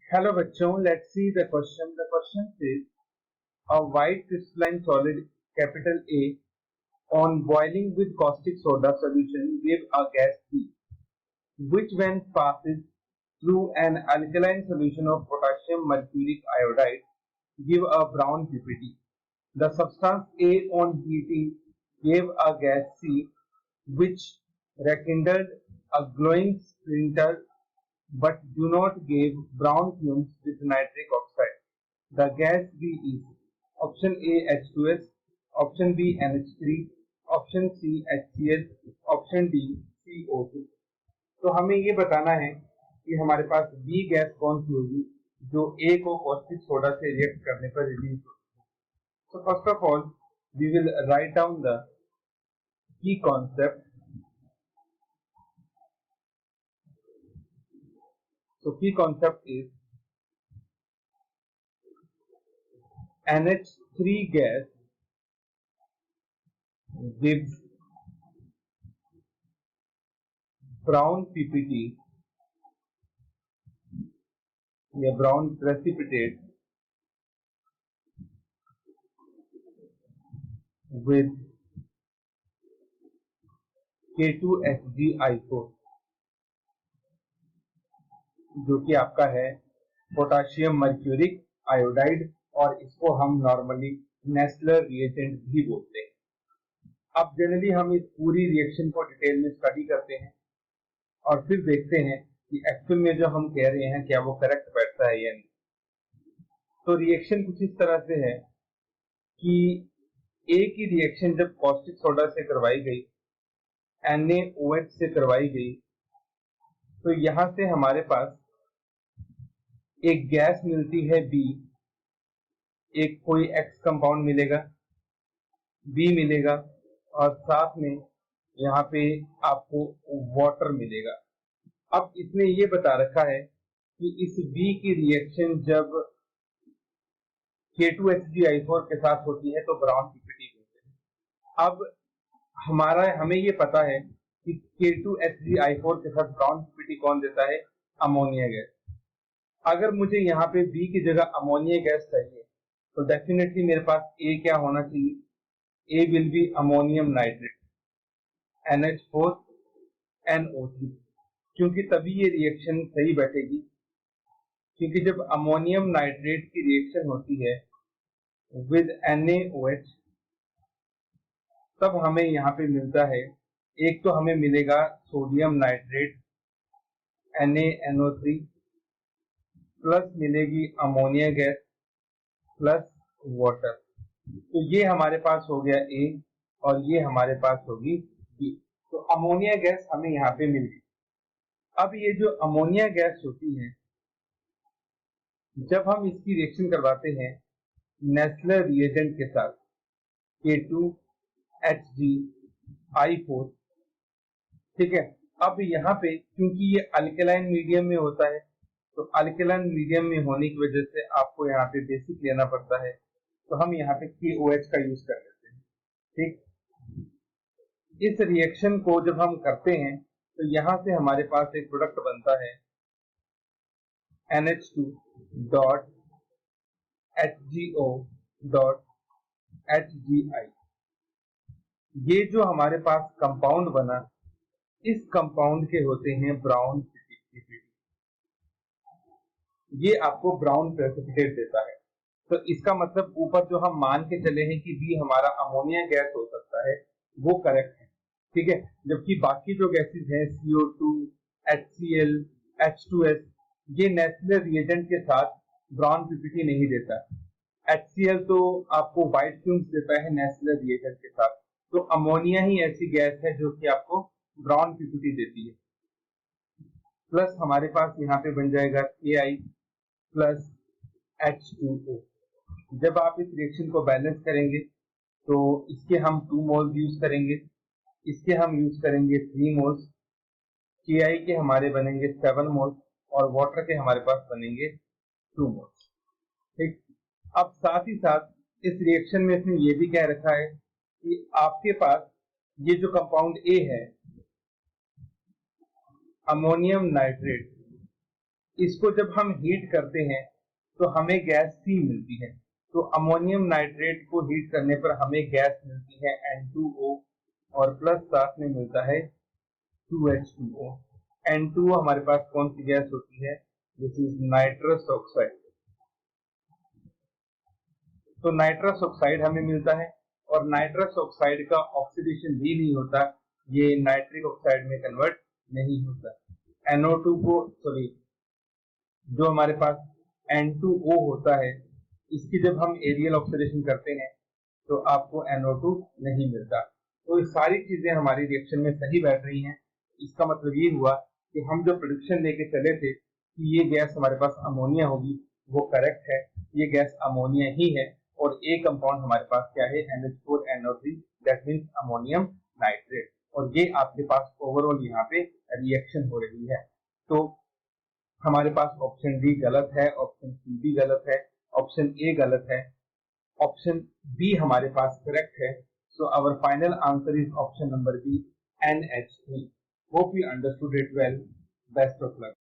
Hello बच्चों, let's see the question. The question is a white crystalline solid capital A on boiling with caustic soda solution give a gas B, which when passes through an alkaline solution of potassium mercuric iodide give a brown PPT. The substance A on heating gave a gas C, which rekindled a glowing splinter but do not give brown fumes with nitric oxide. The gas B is option A H2S, option B NH3, option C HCl, option D CO2. तो हमें ये बताना है कि हमारे पास B gas कौन सी होगी जो A को कॉस्टिक सोडा से रिएक्ट करने पर रिलीज होती है. So first of all, we will write down the key concept. So key concept is NH3 gas gives brown PPT या brown precipitate with K2HgI4 जो कि आपका है पोटाशियम मर्क्यूरिक आयोडाइड और इसको हम नॉर्मली नेस्लर रिएजेंट भी बोलते हैं. अब जनरली हम इस पूरी रिएक्शन को डिटेल में स्टडी करते हैं और फिर देखते हैं कि एक्चुअल में जो हम कह रहे हैं क्या वो करेक्ट बैठता है या नहीं. तो रिएक्शन कुछ इस तरह से है कि ए की रिएक्शन जब कॉस्टिक सोडा से करवाई गई, NaOH से करवाई गई, तो यहां से हमारे पास एक गैस मिलती है B, एक कोई X कंपाउंड मिलेगा, B मिलेगा और साथ में यहाँ पे आपको वाटर मिलेगा. अब इसने ये बता रखा है कि इस B की रिएक्शन जब K2HgI4 के साथ होती है तो ब्राउन पीपीटी मिलते हैं. अब हमें ये पता है कि K2HgI4 के साथ ब्राउन पीपीटी कौन देता है? Ammonia gas. अगर मुझे यहाँ पे B की जगह अमोनिया गैस चाहिए तो डेफिनेटली मेरे पास A क्या होना चाहिए? A will be ammonium nitrate NH4NO3, क्योंकि तभी ये रिएक्शन सही बैठेगी. क्योंकि जब अमोनियम नाइट्रेट की रिएक्शन होती है विद NaOH तब हमें यहाँ पे मिलता है, एक तो हमें मिलेगा सोडियम नाइट्रेट NaNO3 प्लस मिलेगी अमोनिया गैस प्लस वाटर. तो ये हमारे पास हो गया A और ये हमारे पास होगी B. तो अमोनिया गैस हमें यहाँ पे मिल गई. अब ये जो अमोनिया गैस होती है जब हम इसकी रिएक्शन करवाते हैं नेस्लर रिएजेंट के साथ K2HgI4, ठीक है. अब यहाँ पे क्योंकि ये अल्कलाइन मीडियम में होता है तो अल्कलाइन मीडियम में होने की वजह से आपको यहाँ पे बेसिक लेना पड़ता है, तो हम यहाँ पे KOH का यूज कर लेते हैं. ठीक, इस रिएक्शन को जब हम करते हैं तो यहाँ से हमारे पास एक प्रोडक्ट बनता है NH2.HgO.HgI. ये जो हमारे पास कंपाउंड बना, इस कंपाउंड के होते हैं ब्राउन पीपीटी. ये आपको ब्राउन प्रेसिपिटेट देता है. तो इसका मतलब ऊपर जो हम मान के चले हैं कि B हमारा अमोनिया गैस हो सकता है वो करेक्ट है, ठीक है. जबकि बाकी जो गैसेस हैं CO2, HCl, H2S, ये नेस्लर रिएजेंट के साथ ब्राउन पीपीटी नहीं देता. HCl तो आपको व्हाइट फ्यूम्स देता है नेस्लर रिएजेंट के साथ. तो अमोनिया ही ऐसी गैस है जो कि आपको ब्राउन पीपीटी देती है. प्लस हमारे पास यहाँ पे बन जाएगा Ki प्लस H2O. जब आप इस रिएक्शन को बैलेंस करेंगे तो इसके हम 2 मोल्स यूज करेंगे, इसके हम यूज करेंगे 3 मोल्स, Ki के हमारे बनेंगे 7 मोल्स और वाटर के हमारे पास बनेंगे 2 मोल्स. ठीक. अब साथ ही साथ इस रिएक्शन में इसने ये भी कह रखा है कि आपके पास ये जो कंपाउंड A है अमोनियम नाइट्रेट, इसको जब हम हीट करते हैं तो हमें गैस C मिलती है। तो अमोनियम नाइट्रेट को हीट करने पर हमें गैस मिलती है N2O और प्लस साथ में मिलता है 2H2O। N2O हमारे पास कौन सी गैस होती है? This is nitrous oxide. तो नाइट्रस ऑक्साइड हमें मिलता है और नाइट्रस ऑक्साइड का ऑक्सीडेशन भी नहीं होता, ये नाइट्रिक ऑक्साइड में कन्वर्ट नहीं होता। NO2 को जो हमारे पास N2O होता है, इसकी जब हम एरियल ऑक्सीडेशन करते हैं तो आपको NO2 नहीं मिलता। तो ये सारी चीजें हमारी रिएक्शन में सही बैठ रही हैं। इसका मतलब ये हुआ कि हम जो प्रेडिक्शन लेके चले थे कि ये गैस हमारे पास अमोनिया होगी, वो करेक्ट है। ये गैस अमोनिया ही है और एक कंपाउंड हमारे पास क्या है? NH4NO3, that means ammonium nitrate. और ये आपके पास ओवरऑल यहाँ पे रिएक्शन हो रही है। तो हमारे पास ऑप्शन डी गलत है, ऑप्शन सी भी गलत है, ऑप्शन ए गलत है, ऑप्शन बी हमारे पास करेक्ट है। So our final answer is option number B, NH3। Hope you understood it well. Best of luck.